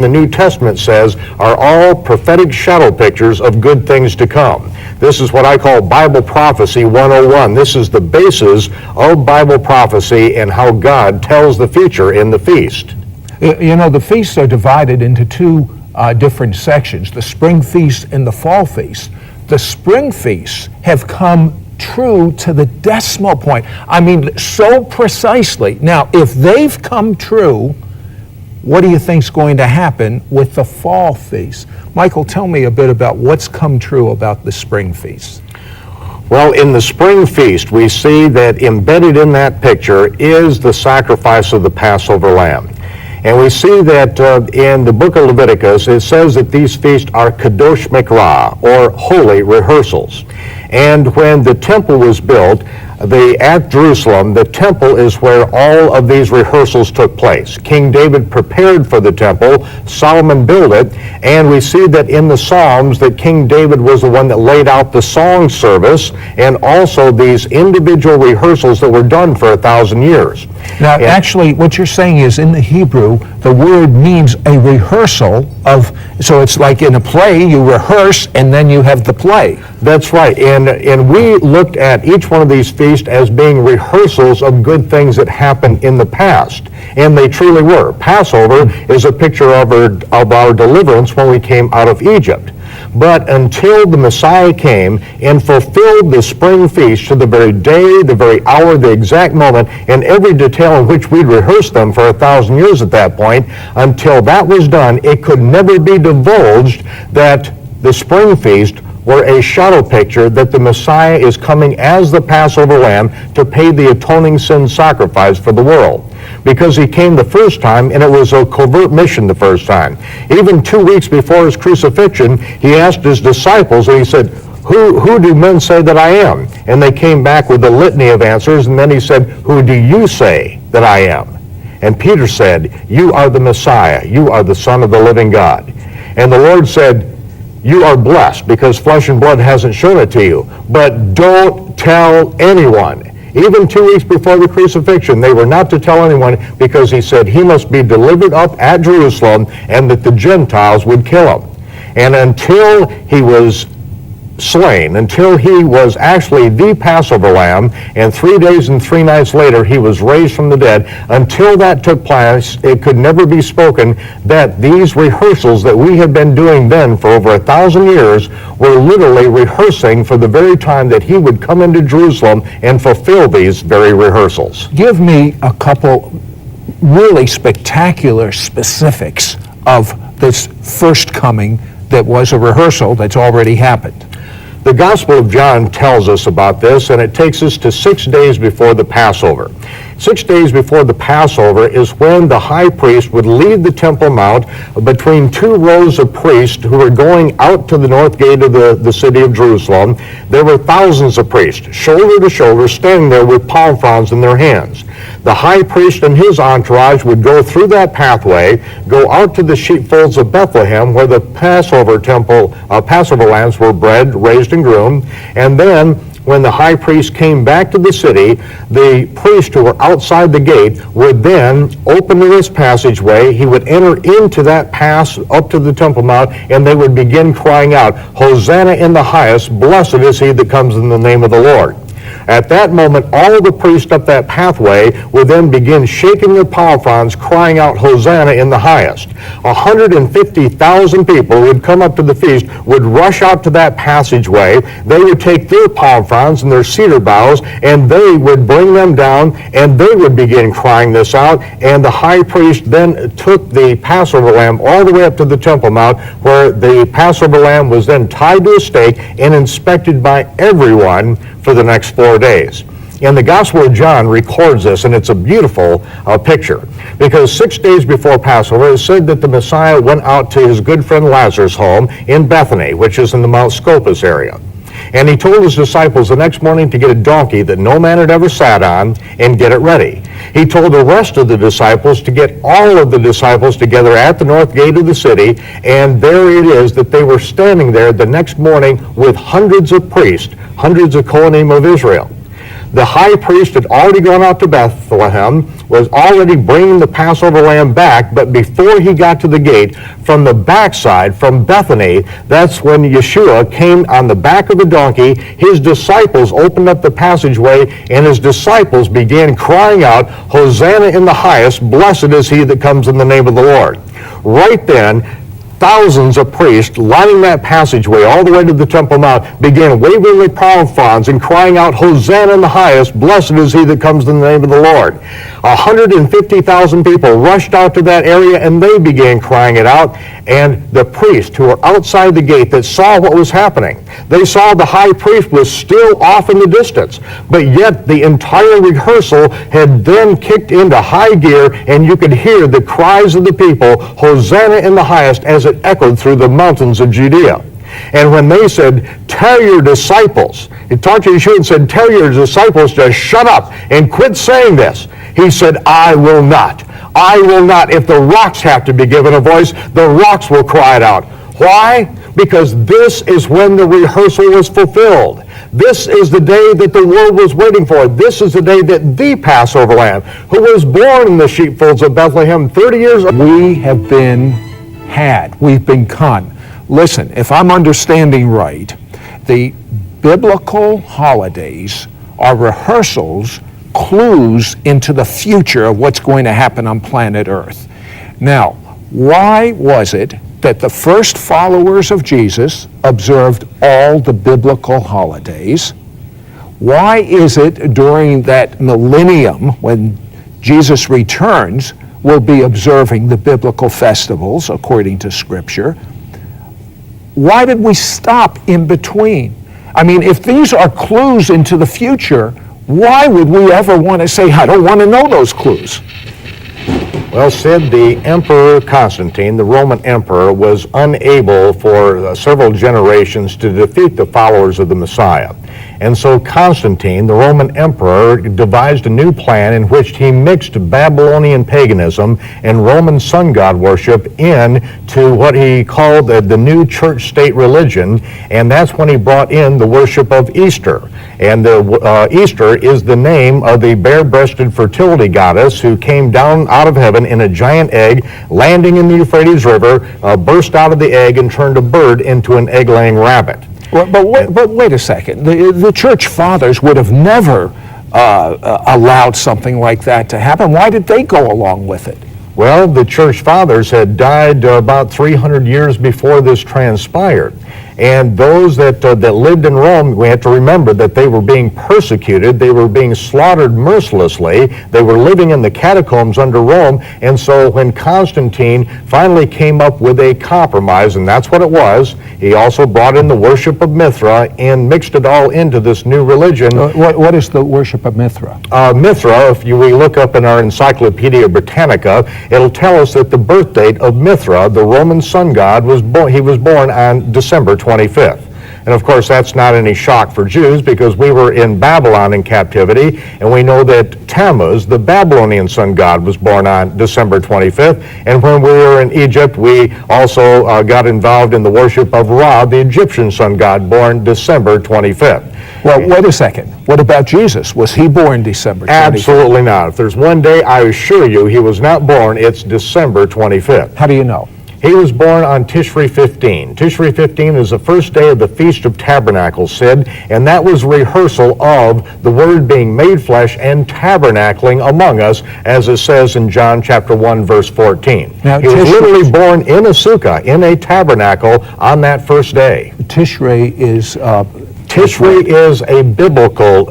the New Testament says are all prophetic shadow pictures of good things to come. This is what I call Bible Prophecy 101. This is the basis of Bible prophecy and how God tells the future in the feast. You know, the feasts are divided into two different sections, the spring feast and the fall feast. The spring feasts have come true to the decimal point. I mean, so precisely. Now, if they've come true, what do you think's going to happen with the fall feast? Michael, tell me a bit about what's come true about the spring feast. Well, in the spring feast, we see that embedded in that picture is the sacrifice of the Passover lamb. And we see that in the book of Leviticus, it says that these feasts are kadosh mikra, or holy rehearsals. And when the temple was built, at Jerusalem, the temple is where all of these rehearsals took place. King David prepared for the temple, Solomon built it, and we see that in the Psalms that King David was the one that laid out the song service and also these individual rehearsals that were done for 1,000 years. Now, actually, what you're saying is in the Hebrew, the word means a rehearsal of, so it's like in a play, you rehearse and then you have the play. That's right, and we looked at each one of these feasts as being rehearsals of good things that happened in the past, and they truly were. Passover is a picture of our deliverance when we came out of Egypt. But until the Messiah came and fulfilled the spring feast to the very day, the very hour, the exact moment, and every detail in which we'd rehearsed them for 1,000 years at that point, until that was done, it could never be divulged that the spring feast were a shadow picture that the Messiah is coming as the Passover lamb to pay the atoning sin sacrifice for the world. Because he came the first time, and it was a covert mission the first time. Even 2 weeks before his crucifixion, he asked his disciples, and he said, who do men say that I am? And they came back with a litany of answers, and then he said, who do you say that I am? And Peter said, you are the Messiah. You are the Son of the living God. And the Lord said, you are blessed because flesh and blood hasn't shown it to you. But don't tell anyone. Even 2 weeks before the crucifixion, they were not to tell anyone because he said he must be delivered up at Jerusalem and that the Gentiles would kill him. And until he was slain, until he was actually the Passover lamb, and 3 days and 3 nights later he was raised from the dead, until that took place, it could never be spoken that these rehearsals that we had been doing then for over 1,000 years were literally rehearsing for the very time that he would come into Jerusalem and fulfill these very rehearsals. Give me a couple really spectacular specifics of this first coming that was a rehearsal that's already happened. The Gospel of John tells us about this, and it takes us to 6 days before the Passover. 6 days before the Passover is when the high priest would leave the Temple Mount between two rows of priests who were going out to the north gate of the city of Jerusalem. There were thousands of priests, shoulder to shoulder, standing there with palm fronds in their hands. The high priest and his entourage would go through that pathway, go out to the sheepfolds of Bethlehem where the Passover lambs were bred, raised, and groomed, and then when the high priest came back to the city, the priests who were outside the gate would then open this passageway. He would enter into that pass up to the Temple Mount, and they would begin crying out, Hosanna in the highest, blessed is he that comes in the name of the Lord. At that moment, all the priests up that pathway would then begin shaking their palm fronds, crying out, Hosanna in the highest. 150,000 people would come up to the feast, would rush out to that passageway. They would take their palm fronds and their cedar boughs, and they would bring them down, and they would begin crying this out. And the high priest then took the Passover lamb all the way up to the Temple Mount, where the Passover lamb was then tied to a stake and inspected by everyone for the next 4 days. And the Gospel of John records this, and it's a beautiful picture, because 6 days before Passover, it said that the Messiah went out to his good friend Lazarus' home in Bethany, which is in the Mount Scopus area. And he told his disciples the next morning to get a donkey that no man had ever sat on and get it ready. He told the rest of the disciples to get all of the disciples together at the north gate of the city, and there it is that they were standing there the next morning with hundreds of priests, hundreds of Kohanim of Israel. The high priest had already gone out to Bethlehem, was already bringing the Passover lamb back, but before he got to the gate, from the backside, from Bethany, that's when Yeshua came on the back of the donkey. His disciples opened up the passageway, and his disciples began crying out, "Hosanna in the highest, blessed is he that comes in the name of the Lord." Right then, thousands of priests lining that passageway all the way to the Temple Mount began waving their palm fronds and crying out, "Hosanna in the highest, blessed is he that comes in the name of the Lord." 150,000 people rushed out to that area, and they began crying it out. And the priests who were outside the gate that saw what was happening, they saw the high priest was still off in the distance, but yet the entire rehearsal had then kicked into high gear, and you could hear the cries of the people, "Hosanna in the highest," as it echoed through the mountains of Judea. And when they said, "Tell your disciples," he talked to Yeshua and said, "Tell your disciples to shut up and quit saying this," he said, "I will not. I will not. If the rocks have to be given a voice, the rocks will cry it out." Why? Because this is when the rehearsal was fulfilled. This is the day that the world was waiting for. This is the day that the Passover Lamb, who was born in the sheepfolds of Bethlehem 30 years ago. We've been conned. Listen, if I'm understanding right, the biblical holidays are rehearsals, clues into the future of what's going to happen on planet Earth. Now, why was it that the first followers of Jesus observed all the biblical holidays? Why is it during that millennium, when Jesus returns, we'll be observing the biblical festivals according to Scripture? Why did we stop in between? I mean, if these are clues into the future, why would we ever want to say, "I don't want to know those clues"? Well, Sid, the Emperor Constantine, the Roman emperor, was unable for several generations to defeat the followers of the Messiah. And so Constantine, the Roman emperor, devised a new plan in which he mixed Babylonian paganism and Roman sun god worship into what he called the new church-state religion, and that's when he brought in the worship of Easter. And Easter is the name of the bare-breasted fertility goddess who came down out of heaven in a giant egg, landing in the Euphrates River, burst out of the egg, and turned a bird into an egg-laying rabbit. Well, but wait a second. The church fathers would have never allowed something like that to happen. Why did they go along with it? Well, the church fathers had died about 300 years before this transpired. And those that lived in Rome, we have to remember that they were being persecuted. They were being slaughtered mercilessly. They were living in the catacombs under Rome. And so when Constantine finally came up with a compromise, and that's what it was, he also brought in the worship of Mithra and mixed it all into this new religion. What is the worship of Mithra? Mithra, if we look up in our Encyclopedia Britannica, it'll tell us that the birth date of Mithra, the Roman sun god, he was born on December 25th. And of course, that's not any shock for Jews because we were in Babylon in captivity, and we know that Tammuz, the Babylonian sun god, was born on December 25th. And when we were in Egypt, we also got involved in the worship of Ra, the Egyptian sun god, born December 25th. Well, wait a second. What about Jesus? Was he born December 25th? Absolutely not. If there's one day, I assure you, he was not born, it's December 25th. How do you know? He was born on Tishri 15. Tishri 15 is the first day of the Feast of Tabernacles, Sid, and that was rehearsal of the Word being made flesh and tabernacling among us, as it says in John chapter 1, verse 14. Now, he was literally born in a sukkah, in a tabernacle, on that first day. Tishri is a biblical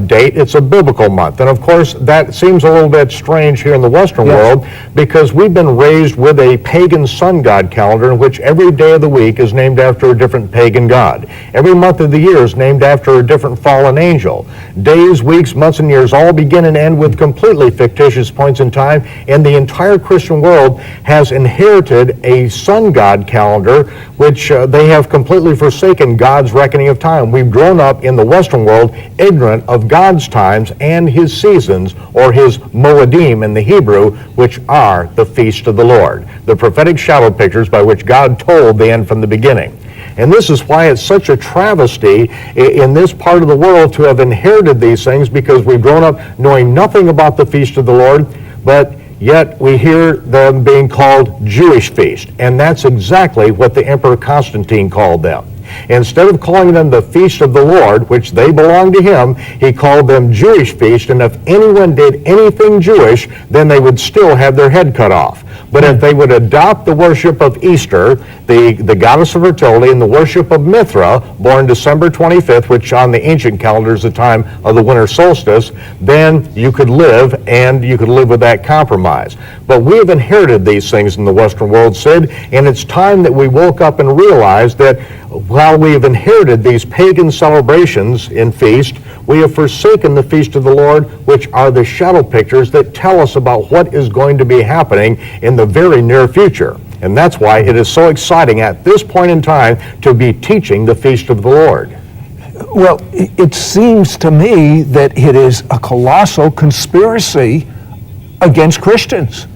date. It's a biblical month. And of course, that seems a little bit strange here in the Western world because we've been raised with a pagan sun god calendar in which every day of the week is named after a different pagan god. Every month of the year is named after a different fallen angel. Days, weeks, months, and years all begin and end with completely fictitious points in time, and the entire Christian world has inherited a sun god calendar which they have completely forsaken God's reckoning of time. We've grown up in the Western world ignorant of God's times and his seasons, or his Moedim in the Hebrew, which are the feast of the Lord, the prophetic shadow pictures by which God told the end from the beginning. And this is why it's such a travesty in this part of the world to have inherited these things, because we've grown up knowing nothing about the feast of the Lord, but yet we hear them being called Jewish feast. And that's exactly what the Emperor Constantine called them. Instead of calling them the feast of the Lord, which they belong to him, he called them Jewish feast, and if anyone did anything Jewish, then they would still have their head cut off. But if they would adopt the worship of Easter, the goddess of fertility, and the worship of Mithra, born December 25th, which on the ancient calendar is the time of the winter solstice, then you could live, and you could live with that compromise. But we have inherited these things in the Western world, Sid, and it's time that we woke up and realized that while we have inherited these pagan celebrations in feast, we have forsaken the feast of the Lord, which are the shadow pictures that tell us about what is going to be happening in the very near future. And that's why it is so exciting at this point in time to be teaching the feast of the Lord. Well, it seems to me that it is a colossal conspiracy against Christians.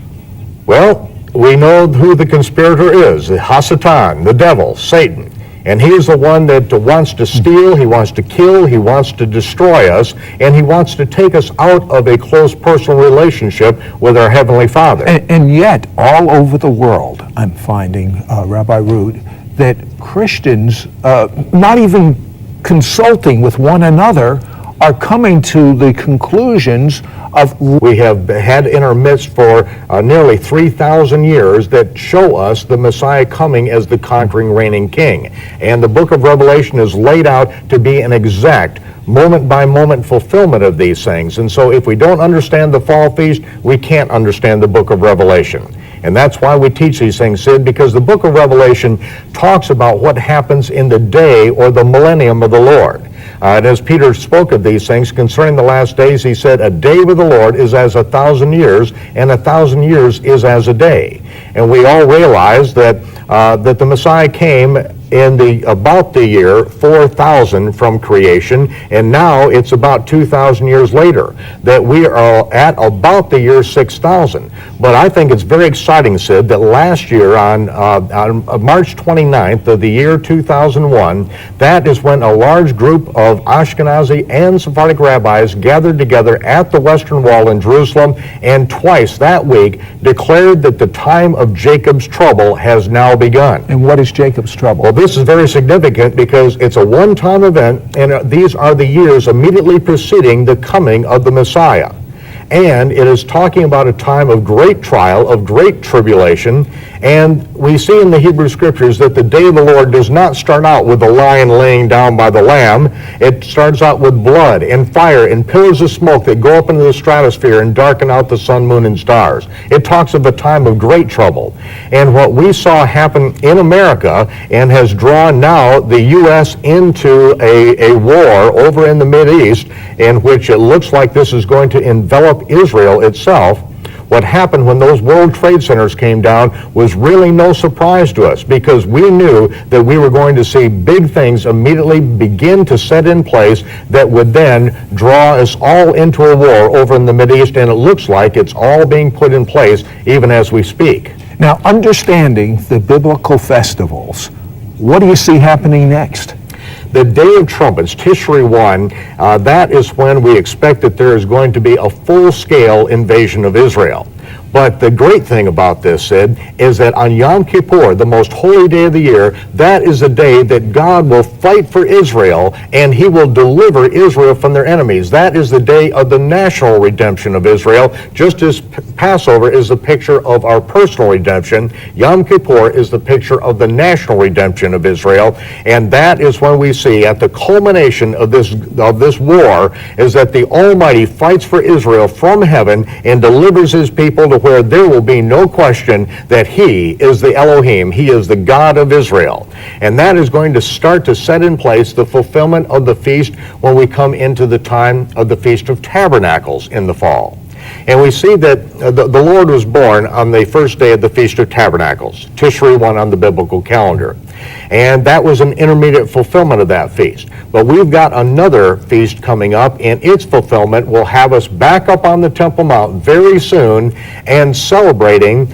Well, we know who the conspirator is, the Hasatan, the devil, Satan. And he is the one that wants to steal, he wants to kill, he wants to destroy us, and he wants to take us out of a close personal relationship with our Heavenly Father. And yet, all over the world, I'm finding, Rabbi Root, that Christians, not even consulting with one another, are coming to the conclusions of... We have had in our midst for nearly 3,000 years that show us the Messiah coming as the conquering, reigning king. And the book of Revelation is laid out to be an exact moment-by-moment fulfillment of these things. And so if we don't understand the fall feast, we can't understand the book of Revelation. And that's why we teach these things, Sid, because the book of Revelation talks about what happens in the day or the millennium of the Lord. And as Peter spoke of these things concerning the last days, he said, a day with the Lord is as 1,000 years, and 1,000 years is as a day. And we all realize that that the Messiah came in about the year 4000 from creation, and now it's about 2,000 years later that we are at about the year 6000. But I think it's very exciting, Sid, that last year on March 29th of the year 2001, that is when a large group of Ashkenazi and Sephardic rabbis gathered together at the Western Wall in Jerusalem, and twice that week declared that the time of Jacob's trouble has now begun. And what is Jacob's trouble? Well, this is very significant because it's a one-time event, and these are the years immediately preceding the coming of the Messiah. And it is talking about a time of great trial, of great tribulation, and we see in the Hebrew Scriptures that the day of the Lord does not start out with the lion laying down by the lamb. It starts out with blood and fire and pillars of smoke that go up into the stratosphere and darken out the sun, moon, and stars. It talks of a time of great trouble. And what we saw happen in America and has drawn now the U.S. into a war over in the Mideast, in which it looks like this is going to envelop Israel itself. What happened when those World Trade Centers came down was really no surprise to us, because we knew that we were going to see big things immediately begin to set in place that would then draw us all into a war over in the Mideast, and it looks like it's all being put in place even as we speak. Now, understanding the biblical festivals, what do you see happening next? The Day of Trumpets, Tishri 1, that is when we expect that there is going to be a full-scale invasion of Israel. But the great thing about this, Sid, is that on Yom Kippur, the most holy day of the year, that is the day that God will fight for Israel, and he will deliver Israel from their enemies. That is the day of the national redemption of Israel. Just as Passover is the picture of our personal redemption, Yom Kippur is the picture of the national redemption of Israel. And that is when we see at the culmination of this war is that the Almighty fights for Israel from heaven and delivers his people to where there will be no question that he is the Elohim, he is the God of Israel. And that is going to start to set in place the fulfillment of the feast when we come into the time of the Feast of Tabernacles in the fall. And we see that the Lord was born on the first day of the Feast of Tabernacles, Tishri 1 on the biblical calendar. And that was an intermediate fulfillment of that feast. But we've got another feast coming up, and its fulfillment will have us back up on the Temple Mount very soon and celebrating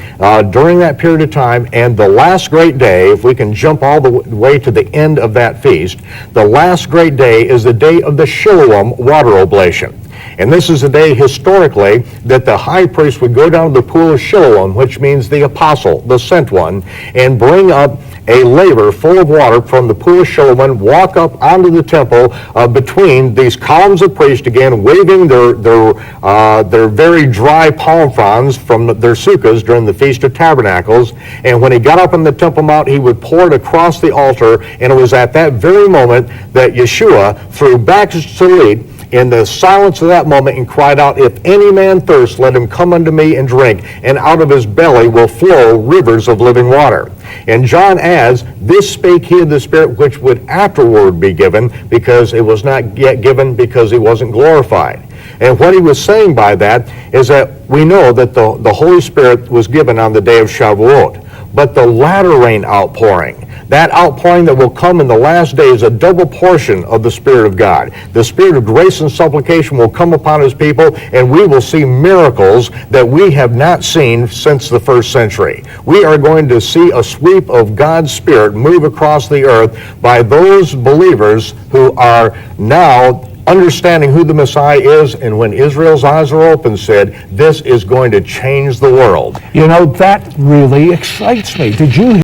during that period of time. And the last great day, if we can jump all the way to the end of that feast, the last great day is the day of the Shiloh water oblation. And this is the day historically that the high priest would go down to the pool of Shiloh, which means the apostle, the sent one, and bring up a laver full of water from the pool of Shiloh, walk up onto the temple between these columns of priests, again waving their very dry palm fronds from their sukkahs during the Feast of Tabernacles. And when he got up on the Temple Mount, he would pour it across the altar, and it was at that very moment that Yeshua threw back his salute in the silence of that moment and cried out, "If any man thirst, let him come unto me and drink, and out of his belly will flow rivers of living water." And John adds, "This spake he of the Spirit which would afterward be given," because it was not yet given because he wasn't glorified. And what he was saying by that is that we know that the Holy Spirit was given on the day of Shavuot. But the latter rain outpouring, that outpouring that will come in the last days, a double portion of the Spirit of God. The Spirit of grace and supplication will come upon his people, and we will see miracles that we have not seen since the first century. We are going to see a sweep of God's Spirit move across the earth by those believers who are now understanding who the Messiah is, and when Israel's eyes are open, said, this is going to change the world. You know, that really excites me. Did you